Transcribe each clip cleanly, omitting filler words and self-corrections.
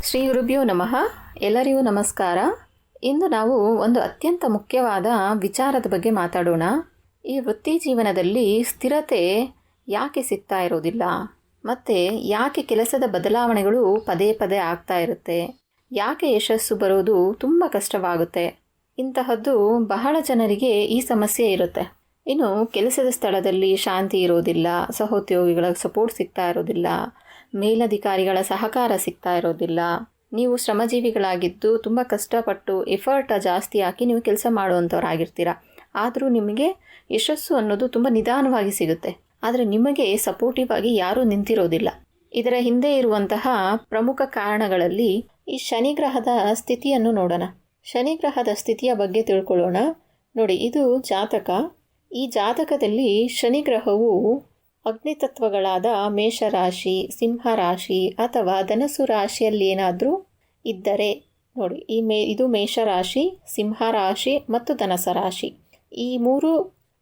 ಶ್ರೀ ಗುರುಭ್ಯೋ ನಮಃ. ಎಲ್ಲರಿಗೂ ನಮಸ್ಕಾರ. ಇಂದು ನಾವು ಒಂದು ಅತ್ಯಂತ ಮುಖ್ಯವಾದ ವಿಚಾರದ ಬಗ್ಗೆ ಮಾತಾಡೋಣ. ಈ ವೃತ್ತಿ ಜೀವನದಲ್ಲಿ ಸ್ಥಿರತೆ ಯಾಕೆ ಸಿಗ್ತಾ ಇರೋದಿಲ್ಲ, ಮತ್ತು ಯಾಕೆ ಕೆಲಸದ ಬದಲಾವಣೆಗಳು ಪದೇ ಪದೇ ಆಗ್ತಾ ಇರುತ್ತೆ, ಯಾಕೆ ಯಶಸ್ಸು ಬರೋದು ತುಂಬ ಕಷ್ಟವಾಗುತ್ತೆ. ಇಂತಹದ್ದು ಬಹಳ ಜನರಿಗೆ ಈ ಸಮಸ್ಯೆ ಇರುತ್ತೆ. ಇನ್ನು ಕೆಲಸದ ಸ್ಥಳದಲ್ಲಿ ಶಾಂತಿ ಇರೋದಿಲ್ಲ, ಸಹೋದ್ಯೋಗಿಗಳ ಸಪೋರ್ಟ್ ಸಿಗ್ತಾ ಇರೋದಿಲ್ಲ, ಮೇಲಧಿಕಾರಿಗಳ ಸಹಕಾರ ಸಿಗ್ತಾ ಇರೋದಿಲ್ಲ. ನೀವು ಶ್ರಮಜೀವಿಗಳಾಗಿದ್ದು ತುಂಬ ಕಷ್ಟಪಟ್ಟು ಎಫರ್ಟ್ ಜಾಸ್ತಿ ಹಾಕಿ ನೀವು ಕೆಲಸ ಮಾಡುವಂಥವ್ರಾಗಿರ್ತೀರ. ಆದರೂ ನಿಮಗೆ ಯಶಸ್ಸು ಅನ್ನೋದು ತುಂಬ ನಿಧಾನವಾಗಿ ಸಿಗುತ್ತೆ. ಆದರೆ ನಿಮಗೆ ಸಪೋರ್ಟಿವ್ ಆಗಿ ಯಾರೂ ನಿಂತಿರೋದಿಲ್ಲ. ಇದರ ಹಿಂದೆ ಇರುವಂತಹ ಪ್ರಮುಖ ಕಾರಣಗಳಲ್ಲಿ ಈ ಶನಿಗ್ರಹದ ಸ್ಥಿತಿಯನ್ನು ನೋಡೋಣ. ಶನಿಗ್ರಹದ ಸ್ಥಿತಿಯ ಬಗ್ಗೆ ತಿಳ್ಕೊಳ್ಳೋಣ. ನೋಡಿ, ಇದು ಜಾತಕ. ಈ ಜಾತಕದಲ್ಲಿ ಶನಿಗ್ರಹವು ಅಗ್ನಿತತ್ವಗಳಾದ ಮೇಷರಾಶಿ, ಸಿಂಹರಾಶಿ ಅಥವಾ ಧನಸ್ಸು ರಾಶಿಯಲ್ಲಿ ಏನಾದರೂ ಇದ್ದರೆ ನೋಡಿ, ಇದು ಮೇಷರಾಶಿ, ಸಿಂಹರಾಶಿ ಮತ್ತು ಧನಸ್ಸು ರಾಶಿ. ಈ ಮೂರು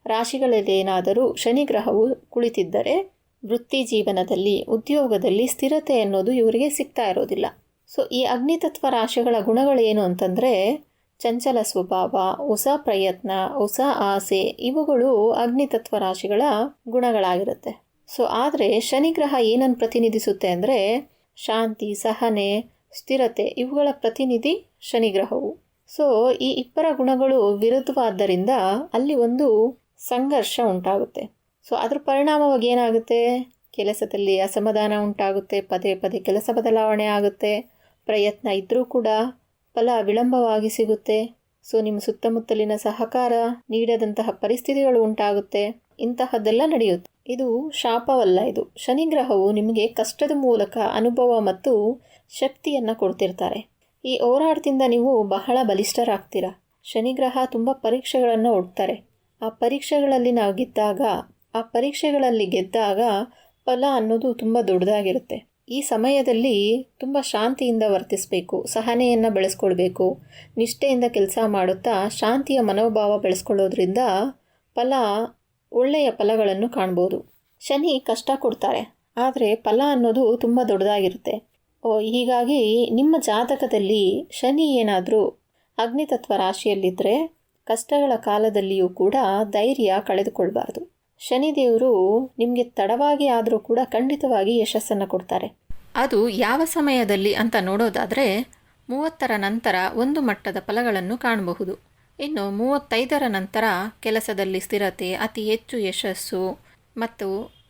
ರಾಶಿಗಳಲ್ಲಿ ಏನಾದರೂ ಶನಿಗ್ರಹವು ಕುಳಿತಿದ್ದರೆ ವೃತ್ತಿ ಜೀವನದಲ್ಲಿ, ಉದ್ಯೋಗದಲ್ಲಿ ಸ್ಥಿರತೆ ಅನ್ನೋದು ಇವರಿಗೆ ಸಿಗ್ತಾ ಇರೋದಿಲ್ಲ. ಸೊ ಈ ಅಗ್ನಿತತ್ವ ರಾಶಿಗಳ ಗುಣಗಳೇನು ಅಂತಂದರೆ ಚಂಚಲ ಸ್ವಭಾವ, ಹೊಸ ಪ್ರಯತ್ನ, ಹೊಸ ಆಸೆ, ಇವುಗಳು ಅಗ್ನಿತತ್ವ ರಾಶಿಗಳ ಗುಣಗಳಾಗಿರುತ್ತೆ. ಸೊ ಆದರೆ ಶನಿಗ್ರಹ ಏನನ್ನು ಪ್ರತಿನಿಧಿಸುತ್ತೆ ಅಂದರೆ ಶಾಂತಿ, ಸಹನೆ, ಸ್ಥಿರತೆ, ಇವುಗಳ ಪ್ರತಿನಿಧಿ ಶನಿಗ್ರಹವು. ಸೊ ಈ ಇಬ್ಬರ ಗುಣಗಳು ವಿರುದ್ಧವಾದ್ದರಿಂದ ಅಲ್ಲಿ ಒಂದು ಸಂಘರ್ಷ ಉಂಟಾಗುತ್ತೆ. ಸೊ ಅದರ ಪರಿಣಾಮವಾಗಿ ಏನಾಗುತ್ತೆ, ಕೆಲಸದಲ್ಲಿ ಅಸಮಾಧಾನ ಉಂಟಾಗುತ್ತೆ, ಪದೇ ಪದೇ ಕೆಲಸ ಬದಲಾವಣೆ ಆಗುತ್ತೆ, ಪ್ರಯತ್ನ ಇದ್ದರೂ ಕೂಡ ಫಲ ವಿಳಂಬವಾಗಿ ಸಿಗುತ್ತೆ. ಸೊ ನಿಮ್ಮ ಸುತ್ತಮುತ್ತಲಿನ ಸಹಕಾರ ನೀಡದಂತಹ ಪರಿಸ್ಥಿತಿಗಳು ಉಂಟಾಗುತ್ತೆ. ಇಂತಹದ್ದೆಲ್ಲ ನಡೆಯುತ್ತೆ. ಇದು ಶಾಪವಲ್ಲ. ಇದು ಶನಿಗ್ರಹವು ನಿಮಗೆ ಕಷ್ಟದ ಮೂಲಕ ಅನುಭವ ಮತ್ತು ಶಕ್ತಿಯನ್ನು ಕೊಡ್ತಿರ್ತಾರೆ. ಈ ಹೋರಾಟದಿಂದ ನೀವು ಬಹಳ ಬಲಿಷ್ಠರಾಗ್ತೀರ. ಶನಿಗ್ರಹ ತುಂಬ ಪರೀಕ್ಷೆಗಳನ್ನು ಒಡ್ತಾರೆ. ಆ ಪರೀಕ್ಷೆಗಳಲ್ಲಿ ನಾವು ಗೆದ್ದಾಗ ಫಲ ಅನ್ನೋದು ತುಂಬ ದೊಡ್ಡದಾಗಿರುತ್ತೆ. ಈ ಸಮಯದಲ್ಲಿ ತುಂಬ ಶಾಂತಿಯಿಂದ ವರ್ತಿಸಬೇಕು, ಸಹನೆಯನ್ನು ಬೆಳೆಸ್ಕೊಳ್ಬೇಕು, ನಿಷ್ಠೆಯಿಂದ ಕೆಲಸ ಮಾಡುತ್ತಾ ಶಾಂತಿಯ ಮನೋಭಾವ ಬೆಳೆಸ್ಕೊಳ್ಳೋದ್ರಿಂದ ಒಳ್ಳೆಯ ಫಲಗಳನ್ನು ಕಾಣ್ಬೋದು. ಶನಿ ಕಷ್ಟ ಕೊಡ್ತಾರೆ, ಆದರೆ ಫಲ ಅನ್ನೋದು ತುಂಬ ದೊಡ್ಡದಾಗಿರುತ್ತೆ. ಹೀಗಾಗಿ ನಿಮ್ಮ ಜಾತಕದಲ್ಲಿ ಶನಿ ಏನಾದರೂ ಅಗ್ನಿತತ್ವ ರಾಶಿಯಲ್ಲಿದ್ದರೆ ಕಷ್ಟಗಳ ಕಾಲದಲ್ಲಿಯೂ ಕೂಡ ಧೈರ್ಯ ಕಳೆದುಕೊಳ್ಬಾರ್ದು. ಶನಿದೇವರು ನಿಮಗೆ ತಡವಾಗಿ ಆದರೂ ಕೂಡ ಖಂಡಿತವಾಗಿ ಯಶಸ್ಸನ್ನು ಕೊಡ್ತಾರೆ. ಅದು ಯಾವ ಸಮಯದಲ್ಲಿ ಅಂತ ನೋಡೋದಾದರೆ 30ರ ನಂತರ ಒಂದು ಮಟ್ಟದ ಫಲಗಳನ್ನು ಕಾಣಬಹುದು. ಇನ್ನು 35ರ ನಂತರ ಕೆಲಸದಲ್ಲಿ ಸ್ಥಿರತೆ, ಅತಿ ಹೆಚ್ಚು ಯಶಸ್ಸು ಮತ್ತು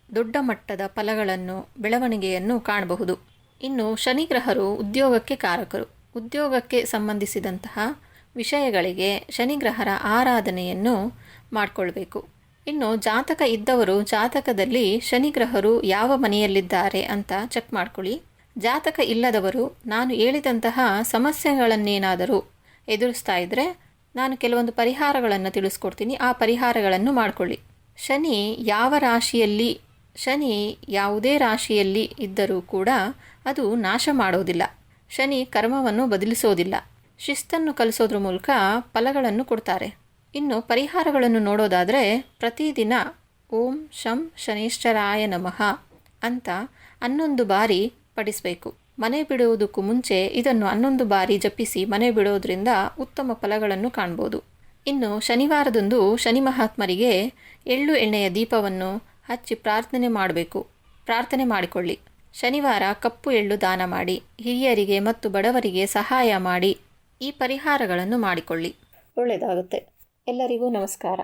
ದೊಡ್ಡ ಮಟ್ಟದ ಫಲಗಳನ್ನು, ಬೆಳವಣಿಗೆಯನ್ನು ಕಾಣಬಹುದು. ಇನ್ನು ಶನಿಗ್ರಹರು ಉದ್ಯೋಗಕ್ಕೆ ಕಾರಕರು. ಉದ್ಯೋಗಕ್ಕೆ ಸಂಬಂಧಿಸಿದಂತಹ ವಿಷಯಗಳಿಗೆ ಶನಿಗ್ರಹರ ಆರಾಧನೆಯನ್ನು ಮಾಡಿಕೊಳ್ಬೇಕು. ಇನ್ನು ಜಾತಕ ಇದ್ದವರು ಜಾತಕದಲ್ಲಿ ಶನಿಗ್ರಹರು ಯಾವ ಮನೆಯಲ್ಲಿದ್ದಾರೆ ಅಂತ ಚೆಕ್ ಮಾಡ್ಕೊಳ್ಳಿ. ಜಾತಕ ಇಲ್ಲದವರು ನಾನು ಹೇಳಿದಂತಹ ಸಮಸ್ಯೆಗಳನ್ನೇನಾದರೂ ಎದುರಿಸ್ತಾ ಇದ್ದರೆ ನಾನು ಕೆಲವೊಂದು ಪರಿಹಾರಗಳನ್ನು ತಿಳಿಸ್ಕೊಡ್ತೀನಿ. ಆ ಪರಿಹಾರಗಳನ್ನು ಮಾಡಿಕೊಳ್ಳಿ. ಶನಿ ಯಾವುದೇ ರಾಶಿಯಲ್ಲಿ ಇದ್ದರೂ ಕೂಡ ಅದು ನಾಶ ಮಾಡೋದಿಲ್ಲ. ಶನಿ ಕರ್ಮವನ್ನು ಬದಲಿಸೋದಿಲ್ಲ. ಶಿಸ್ತನ್ನು ಕಲಿಸೋದ್ರ ಮೂಲಕ ಫಲಗಳನ್ನು ಕೊಡ್ತಾರೆ. ಇನ್ನು ಪರಿಹಾರಗಳನ್ನು ನೋಡೋದಾದರೆ ಪ್ರತಿದಿನ ಓಂ ಶಂ ಶನೈಶ್ಚರಾಯ ನಮಃ ಅಂತ 11 ಬಾರಿ ಪಠಿಸಬೇಕು. ಮನೆ ಬಿಡುವುದಕ್ಕೂ ಮುಂಚೆ ಇದನ್ನು 11 ಬಾರಿ ಜಪಿಸಿ ಮನೆ ಬಿಡೋದ್ರಿಂದ ಉತ್ತಮ ಫಲಗಳನ್ನು ಕಾಣ್ಬೋದು. ಇನ್ನು ಶನಿವಾರದಂದು ಶನಿ ಮಹಾತ್ಮರಿಗೆ ಎಳ್ಳು ಎಣ್ಣೆಯ ದೀಪವನ್ನು ಹಚ್ಚಿ ಪ್ರಾರ್ಥನೆ ಮಾಡಿಕೊಳ್ಳಿ. ಶನಿವಾರ ಕಪ್ಪು ಎಳ್ಳು ದಾನ ಮಾಡಿ, ಹಿರಿಯರಿಗೆ ಮತ್ತು ಬಡವರಿಗೆ ಸಹಾಯ ಮಾಡಿ ಈ ಪರಿಹಾರಗಳನ್ನು ಮಾಡಿಕೊಳ್ಳಿ. ಒಳ್ಳೆಯದಾಗುತ್ತೆ. ಎಲ್ಲರಿಗೂ ನಮಸ್ಕಾರ.